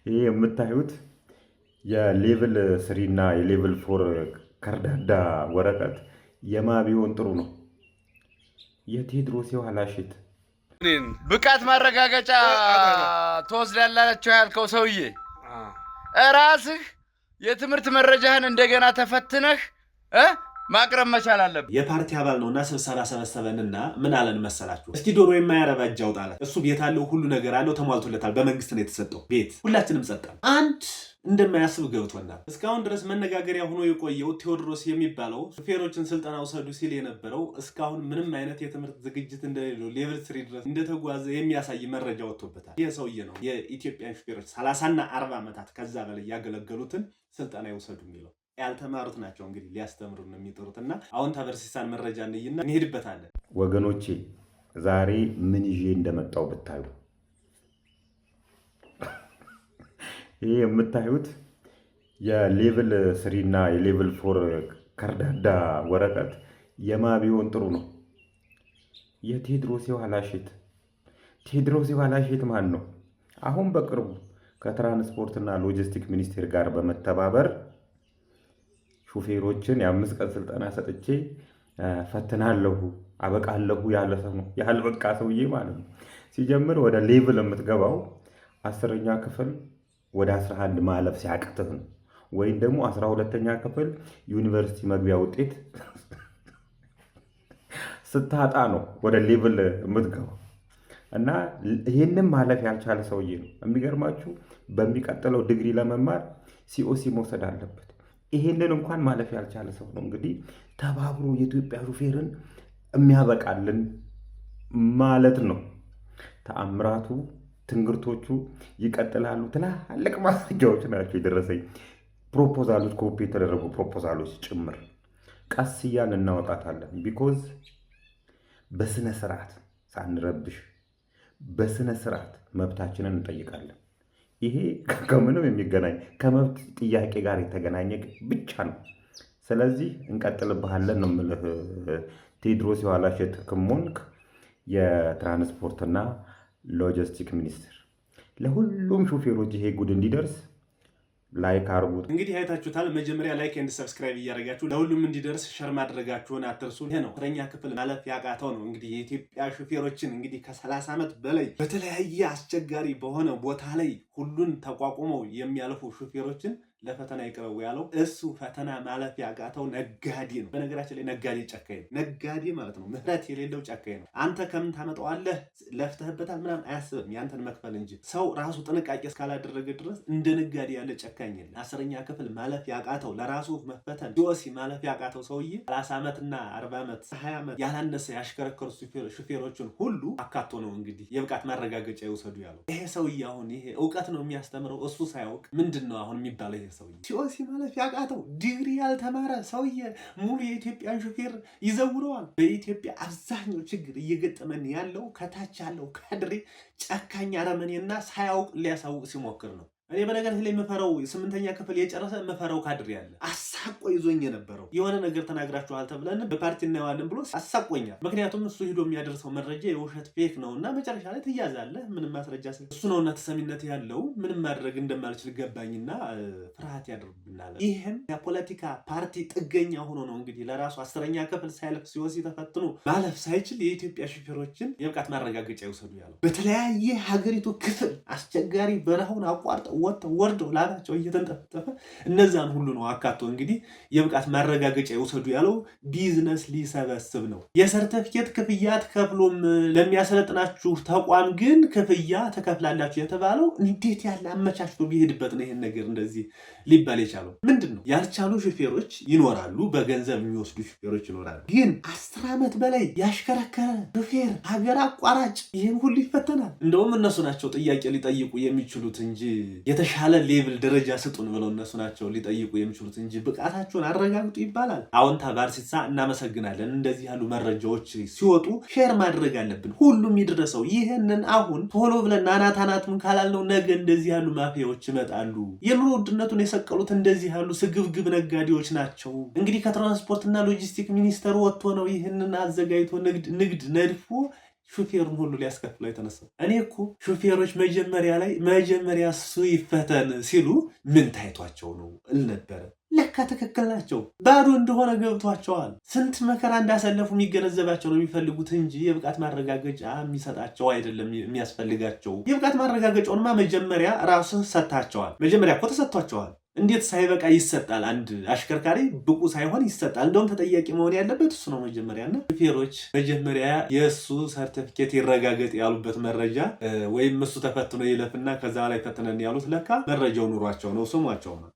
ይሄ የምታዩት የሌቭል 3 እና የሌቭል 4 ከርዳዳ ወረቀት የማ ቢሆን ጥሩ ነው? የቴዎድሮስ የኋላሽት ብቃት ማረጋገጫ ትወስዳላችሁ ያልከው ሰውዬ ራስህ የትምህርት መረጃህን እንደገና ተፈትነህ ማቅረብ መቻል አለብህ። የፓርቲ አባል ነውና ስብሰባ ሰበሰበንና ምን አለን መሰላችሁ? እስቲ ዶሮ የማያረባ እጅ አውጣ አለ። እሱ ቤት አለው፣ ሁሉ ነገር አለው፣ ተሟልቶለታል። በመንግስት ነው የተሰጠው ቤት። ሁላችንም ጸጣን። አንድ እንደማያስብ ገብቶናል። እስካሁን ድረስ መነጋገሪያ ሆኖ የቆየው ቴዎድሮስ የሚባለው ሹፌሮችን ስልጠና ውሰዱ ሲል የነበረው እስካሁን ምንም አይነት የትምህርት ዝግጅት እንደሌለው ሌቭል 3 ድረስ እንደተጓዘ የሚያሳይ መረጃ ወጥቶበታል። ይህ ሰውዬ ነው የኢትዮጵያን ሹፌሮች 30 እና 40 ዓመታት ከዛ በላይ ያገለገሉትን ስልጠና ይውሰዱ የሚለው። ያልተማሩት ናቸው እንግዲህ ሊያስተምሩ ነው የሚጥሩትና አሁን ተበርሲሳን መረጃ እንይና እንሄድበታለን። ወገኖቼ ዛሬ ምን ይዤ እንደመጣው ብታዩ። ይሄ የምታዩት የሌቭል 3 እና የሌቭል 4 ከርዳዳ ወረቀት የማ ቢሆን ጥሩ ነው? የቴዎድሮስ የኋላሽት። ቴዎድሮስ የኋላሽት ማን ነው? አሁን በቅርቡ ከትራንስፖርትና ሎጂስቲክ ሚኒስቴር ጋር በመተባበር ሹፌሮችን የ5 ቀን ስልጠና ሰጥቼ ፈትናለሁ አበቃለሁ ያለ ሰው ነው። ያልበቃ ሰውዬ ማለት ነው። ሲጀምር ወደ ሌቭል የምትገባው 10ኛ ክፍል ወደ 11 ማለፍ ሲያቅትህ ነው። ወይም ደግሞ 12ኛ ክፍል ዩኒቨርሲቲ መግቢያ ውጤት ስታጣ ነው ወደ ሌቭል የምትገባው። እና ይህንም ማለፍ ያልቻለ ሰውዬ ነው። የሚገርማችሁ በሚቀጥለው ዲግሪ ለመማር ሲኦሲ መውሰድ አለበት። ይሄንን እንኳን ማለፍ ያልቻለ ሰው ነው እንግዲህ ተባብሮ የኢትዮጵያ ሹፌርን የሚያበቃልን ማለት ነው። ተአምራቱ ትንግርቶቹ ይቀጥላሉ። ትላልቅ ማስረጃዎች ናቸው የደረሰኝ፣ ፕሮፖዛሎች፣ ኮፒ የተደረጉ ፕሮፖዛሎች ጭምር። ቀስ እያልን እናወጣታለን። ቢኮዝ በስነ ስርዓት ሳንረብሽ በስነ ስርዓት መብታችንን እንጠይቃለን። ይሄ ከምንም የሚገናኝ ከመብት ጥያቄ ጋር የተገናኘ ብቻ ነው። ስለዚህ እንቀጥልብሃለን ነው የምልህ። ቴዎድሮስ የኋላሽት ክሞንክ የትራንስፖርትና ሎጂስቲክ ሚኒስትር። ለሁሉም ሹፌሮች ይሄ ጉድ እንዲደርስ ላይክ አርጉት። እንግዲህ አይታችሁታል። መጀመሪያ ላይክ ኤንድ ሰብስክራይብ እያደረጋችሁ ለሁሉም እንዲደርስ ሸር ማድረጋችሁን አትርሱ። ይሄ ነው 3ኛ ክፍል ማለፍ ያቃተው ነው እንግዲህ የኢትዮጵያ ሹፌሮችን እንግዲህ ከ30 ዓመት በላይ በተለያየ አስቸጋሪ በሆነ ቦታ ላይ ሁሉን ተቋቁመው የሚያልፉ ሹፌሮችን ለፈተና ይቅረቡ ያለው እሱ ፈተና ማለፍ ያቃተው ነጋዴ ነው። በነገራችን ላይ ነጋዴ ጨካኝ ነው። ነጋዴ ማለት ነው ምህረት የሌለው ጨካኝ ነው። አንተ ከምን ታመጣዋለህ ለፍተህበታል ምናምን አያስብም ያንተን መክፈል እንጂ። ሰው ራሱ ጥንቃቄ እስካላደረገ ድረስ እንደ ነጋዴ ያለ ጨካኝ የለም። 10ኛ ክፍል ማለፍ ያቃተው ለራሱ መፈተን ሲኦሲ ማለፍ ያቃተው ሰውዬ 30 ዓመትና 40 ዓመት 20 ዓመት ያላነሰ ያሽከረከሩ ሹፌሮችን ሁሉ አካቶ ነው እንግዲህ የብቃት ማረጋገጫ ይውሰዱ ያለው። ይሄ ሰውዬ አሁን ይሄ እውቀት ነው የሚያስተምረው እሱ ሳያውቅ ምንድን ነው አሁን የሚባለው? ይሄ ሰውዬ ሲኦሲ ማለፍ ያቃተው ዲግሪ ያልተማረ ሰውዬ ሙሉ የኢትዮጵያን ሹፌር ይዘውረዋል። በኢትዮጵያ አብዛኛው ችግር እየገጠመን ያለው ከታች ያለው ካድሬ ጨካኝ አረመኔና ሳያውቅ ሊያሳውቅ ሲሞክር ነው። እኔ በነገር ላይ የምፈራው 8ኛ ክፍል የጨረሰ የምፈራው ካድሬ ያለ አሳቆ ይዞኝ የነበረው የሆነ ነገር ተናግራችኋል ተብለን በፓርቲ እናየዋለን ብሎ አሳቆኛል። ምክንያቱም እሱ ሂዶ የሚያደርሰው መረጃ የውሸት ፌክ ነውና መጨረሻ ላይ ትያዛለህ። ምንም ማስረጃ እሱ ነውና ተሰሚነት ያለው ምንም ማድረግ እንደማልችል ገባኝና ፍርሃት ያደርብናል። ይህም የፖለቲካ ፓርቲ ጥገኛ ሆኖ ነው እንግዲህ ለራሱ 10ኛ ክፍል ሳይለፍ ሲወሲ ተፈትኖ ማለፍ ሳይችል የኢትዮጵያ ሹፌሮችን የብቃት ማረጋገጫ ይውሰዱ ያለው። በተለያየ ሀገሪቱ ክፍል አስቸጋሪ በረሃውን አቋርጠው ወርደው ላባቸው እየተንጠፈጠፈ እነዛን ሁሉ ነው አካቶ እንግዲህ የብቃት ማረጋገጫ ይውሰዱ ያለው። ቢዝነስ ሊሰበስብ ነው። የሰርተፊኬት ክፍያ ተከፍሎም ለሚያሰለጥናችሁ ተቋም ግን ክፍያ ተከፍላላችሁ የተባለው እንዴት ያለ አመቻችቶ ቢሄድበት ነው ይሄን ነገር እንደዚህ ሊባል የቻለው? ምንድን ነው ያልቻሉ ሹፌሮች ይኖራሉ፣ በገንዘብ የሚወስዱ ሹፌሮች ይኖራሉ። ግን 10 ዓመት በላይ ያሽከረከረ ሹፌር ሀገር አቋራጭ ይህን ሁሉ ይፈተናል። እንደውም እነሱ ናቸው ጥያቄ ሊጠይቁ የሚችሉት እንጂ የተሻለ ሌቭል ደረጃ ስጡን ብለው እነሱ ናቸው ሊጠይቁ የሚችሉት እንጂ ብቃታቸውን አረጋግጡ ይባላል። አሁን ተባርሲሳ እናመሰግናለን። እንደዚህ ያሉ መረጃዎች ሲወጡ ሼር ማድረግ አለብን፣ ሁሉም ይድረሰው። ይህንን አሁን ቶሎ ብለን አናቱን ካላልነው ነገ እንደዚህ ያሉ ማፊያዎች ይመጣሉ። የኑሮ ውድነቱን የሰቀሉት እንደዚህ ያሉ ስግብግብ ነጋዴዎች ናቸው። እንግዲህ ከትራንስፖርትና ሎጂስቲክ ሚኒስቴር ወጥቶ ነው ይህንን አዘጋጅቶ ንግድ ነድፎ ሹፌሩን ሁሉ ሊያስከፍለው የተነሳው። እኔ እኮ ሹፌሮች መጀመሪያ እሱ ይፈተን ሲሉ ምን ታይቷቸው ነው እል ነበረ። ለካ ትክክል ናቸው። ባዶ እንደሆነ ገብቷቸዋል። ስንት መከራ እንዳሳለፉ የሚገነዘባቸው ነው የሚፈልጉት እንጂ የብቃት ማረጋገጫ የሚሰጣቸው አይደለም የሚያስፈልጋቸው። የብቃት ማረጋገጫውንማ መጀመሪያ ራስህ ሰጥታቸዋል። መጀመሪያ እኮ ተሰጥቷቸዋል። እንዴት ሳይበቃ ይሰጣል? አንድ አሽከርካሪ ብቁ ሳይሆን ይሰጣል? እንደውም ተጠያቂ መሆን ያለበት እሱ ነው መጀመሪያና ሹፌሮች መጀመሪያ የእሱ ሰርቲፊኬት ይረጋገጥ ያሉበት መረጃ ወይም እሱ ተፈትኖ ይለፍና ከዛ ላይ ፈትነን ያሉት ለካ መረጃው ኑሯቸው ነው፣ ስሟቸው ነው።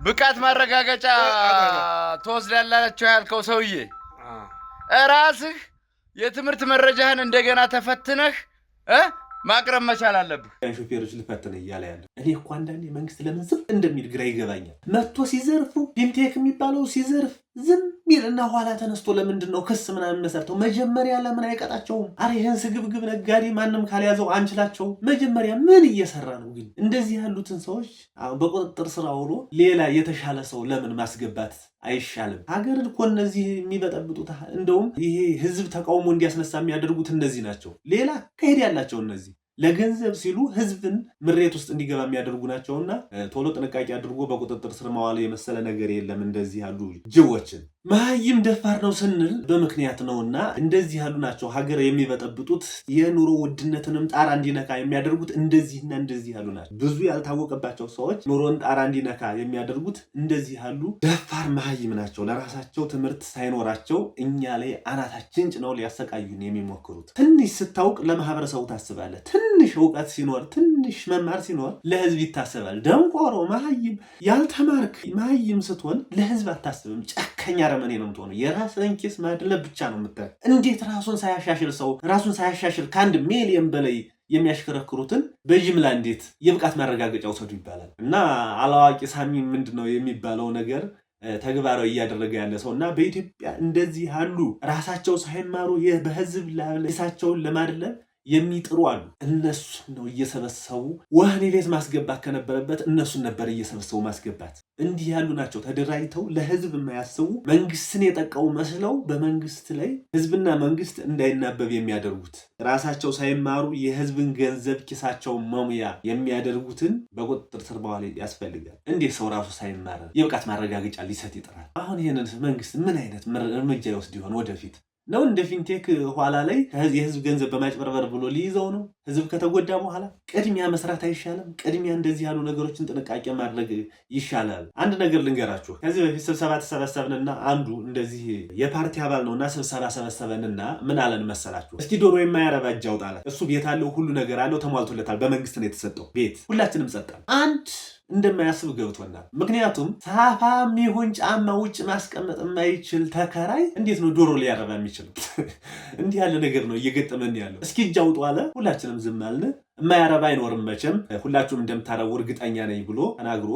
ብቃት ማረጋገጫ ትወስዳላችሁ ያልከው ሰውዬ ራስህ የትምህርት መረጃህን እንደገና ተፈትነህ ማቅረብ መቻል አለብህ። ሾፌሮች ልፈትን እያለ ያለ እኔ እኮ አንዳንዴ መንግስት ለምን ዝም እንደሚል ግራ ይገባኛል። መጥቶ ሲዘርፉ ቢምቴክ የሚባለው ሲዘርፍ ዝም ሚልና ኋላ ተነስቶ ለምንድን ነው ክስ ምናምን መሰርተው መጀመሪያ ለምን አይቀጣቸውም? አረ ይህን ስግብግብ ነጋዴ ማንም ካልያዘው አንችላቸው። መጀመሪያ ምን እየሰራ ነው ግን? እንደዚህ ያሉትን ሰዎች በቁጥጥር ስር አውሎ ሌላ የተሻለ ሰው ለምን ማስገባት አይሻልም? ሀገርን እኮ እነዚህ የሚበጠብጡት እንደውም ይሄ ህዝብ ተቃውሞ እንዲያስነሳ የሚያደርጉት እነዚህ ናቸው። ሌላ ከሄድ ያላቸው እነዚህ ለገንዘብ ሲሉ ህዝብን ምሬት ውስጥ እንዲገባ የሚያደርጉ ናቸውና ቶሎ ጥንቃቄ አድርጎ በቁጥጥር ስር ማዋል የመሰለ ነገር የለም። እንደዚህ ያሉ ጅቦችን መሀይም ደፋር ነው ስንል በምክንያት ነውና እንደዚህ ያሉ ናቸው ሀገር የሚበጠብጡት። የኑሮ ውድነትንም ጣራ እንዲነካ የሚያደርጉት እንደዚህና እንደዚህ ያሉ ናቸው። ብዙ ያልታወቀባቸው ሰዎች ኑሮን ጣራ እንዲነካ የሚያደርጉት እንደዚህ ያሉ ደፋር መሀይም ናቸው። ለራሳቸው ትምህርት ሳይኖራቸው እኛ ላይ አናታችን ጭነው ሊያሰቃዩን የሚሞክሩት። ትንሽ ስታውቅ ለማህበረሰቡ ታስባለህ። ትንሽ እውቀት ሲኖር፣ ትንሽ መማር ሲኖር ለህዝብ ይታሰባል። ደንቆሮ መሀይም ያልተማርክ መሀይም ስትሆን ለህዝብ አታስብም። ጨከኛ አረመኔ ነው የምትሆነው። የራስን ኪስ ማድለብ ብቻ ነው የምታየው። እንዴት ራሱን ሳያሻሽል ከ1 ሚሊዮን በላይ የሚያሽከረክሩትን በጅምላ እንዴት የብቃት ማረጋገጫ ውሰዱ ይባላል? እና አላዋቂ ሳሚ ምንድነው የሚባለው ነገር ተግባራዊ እያደረገ ያለ ሰው እና በኢትዮጵያ እንደዚህ ያሉ ራሳቸው ሳይማሩ በህዝብ ላሳቸውን ለማድለብ የሚጥሩ አሉ። እነሱን ነው እየሰበሰቡ ወህኒ ቤት ማስገባት ከነበረበት እነሱን ነበር እየሰበሰቡ ማስገባት። እንዲህ ያሉ ናቸው ተደራጅተው ለህዝብ የማያስቡ መንግስትን የጠቀሙ መስለው በመንግስት ላይ ህዝብና መንግስት እንዳይናበብ የሚያደርጉት ራሳቸው ሳይማሩ የህዝብን ገንዘብ ኪሳቸውን መሙያ የሚያደርጉትን በቁጥጥር ስር መዋል ያስፈልጋል። እንዴት ሰው ራሱ ሳይማር የብቃት ማረጋገጫ ሊሰጥ ይጥራል? አሁን ይህንን መንግስት ምን አይነት እርምጃ ይወስድ ይሆን ወደፊት? ነው እንደ ፊንቴክ ኋላ ላይ የህዝብ ገንዘብ በማጭበርበር ብሎ ሊይዘው ነው? ህዝብ ከተጎዳ በኋላ ቅድሚያ መስራት አይሻልም? ቅድሚያ እንደዚህ ያሉ ነገሮችን ጥንቃቄ ማድረግ ይሻላል። አንድ ነገር ልንገራችሁ። ከዚህ በፊት ስብሰባ ተሰበሰብንና አንዱ እንደዚህ የፓርቲ አባል ነውና ስብሰባ ሰበሰበንና ምን አለን መሰላችሁ? እስኪ ዶሮ የማያረባ እጅ አውጣ አለ። እሱ ቤት አለው፣ ሁሉ ነገር አለው፣ ተሟልቶለታል። በመንግስት ነው የተሰጠው ቤት። ሁላችንም ጸጣን። አንድ እንደማያስብ ገብቶናል። ምክንያቱም ሳፋም ይሁን ጫማ ውጭ ማስቀመጥ የማይችል ተከራይ እንዴት ነው ዶሮ ሊያረባ የሚችል? እንዲህ ያለ ነገር ነው እየገጠመን ያለው። እስኪ እጅ አውጡ አለ። ሁላችንም ዝም አልን። የማያረባ አይኖርም መቼም ሁላችሁም እንደምታረቡ እርግጠኛ ነኝ ብሎ ተናግሮ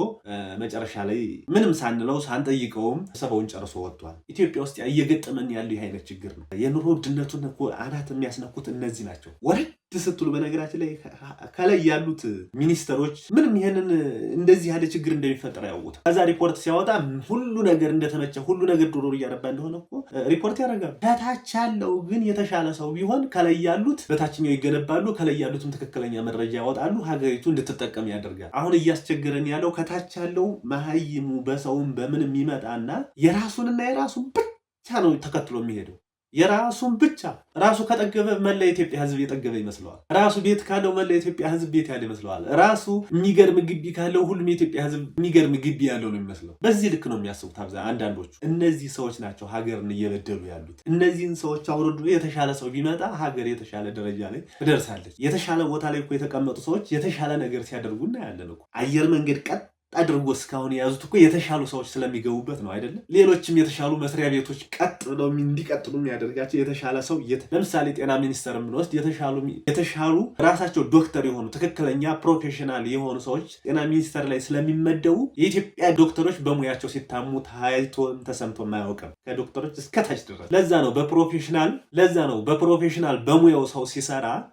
መጨረሻ ላይ ምንም ሳንለው ሳንጠይቀውም ሰበውን ጨርሶ ወጥቷል። ኢትዮጵያ ውስጥ እየገጠመን ያለው ይህ አይነት ችግር ነው። የኑሮ ውድነቱን እኮ አናት የሚያስነኩት እነዚህ ናቸው። ወረድ ስትሉ በነገራችን ላይ ከላይ ያሉት ሚኒስተሮች ምንም ይሄንን እንደዚህ ያለ ችግር እንደሚፈጠር ያውቁት። ከዛ ሪፖርት ሲያወጣ ሁሉ ነገር እንደተመቸ ሁሉ ነገር ዶሮ እያረባ እንደሆነ እኮ ሪፖርት ያደርጋሉ። ከታች ያለው ግን የተሻለ ሰው ቢሆን ከላይ ያሉት በታችኛው ይገነባሉ፣ ከላይ ያሉትም ትክክለኛ መረጃ ያወጣሉ፣ ሀገሪቱ እንድትጠቀም ያደርጋል። አሁን እያስቸገረን ያለው ከታች ያለው መሀይሙ በሰውም በምንም ይመጣና የራሱንና የራሱን ብቻ ነው ተከትሎ የሚሄደው። የራሱን ብቻ ራሱ ከጠገበ መላ የኢትዮጵያ ሕዝብ የጠገበ ይመስለዋል። ራሱ ቤት ካለው መላ የኢትዮጵያ ሕዝብ ቤት ያለ ይመስለዋል። ራሱ የሚገርም ግቢ ካለው ሁሉም የኢትዮጵያ ሕዝብ የሚገርም ግቢ ያለው ነው የሚመስለው። በዚህ ልክ ነው የሚያስቡት አንዳንዶቹ። እነዚህ ሰዎች ናቸው ሀገርን እየበደሉ ያሉት። እነዚህን ሰዎች አውርዶ የተሻለ ሰው ቢመጣ ሀገር የተሻለ ደረጃ ላይ ትደርሳለች። የተሻለ ቦታ ላይ እኮ የተቀመጡ ሰዎች የተሻለ ነገር ሲያደርጉ እናያለን እኮ። አየር መንገድ ቀጥ አድርጎ እስካሁን የያዙት እኮ የተሻሉ ሰዎች ስለሚገቡበት ነው አይደለም? ሌሎችም የተሻሉ መስሪያ ቤቶች ቀጥ ብለው እንዲቀጥሉ የሚያደርጋቸው የተሻለ ሰው ለምሳሌ ጤና ሚኒስቴር የምንወስድ የተሻሉ ራሳቸው ዶክተር የሆኑ ትክክለኛ ፕሮፌሽናል የሆኑ ሰዎች ጤና ሚኒስቴር ላይ ስለሚመደቡ የኢትዮጵያ ዶክተሮች በሙያቸው ሲታሙ ታይቶም ተሰምቶም አያውቅም፣ ከዶክተሮች እስከታች ድረስ። ለዛ ነው በፕሮፌሽናል በሙያው ሰው ሲሰራ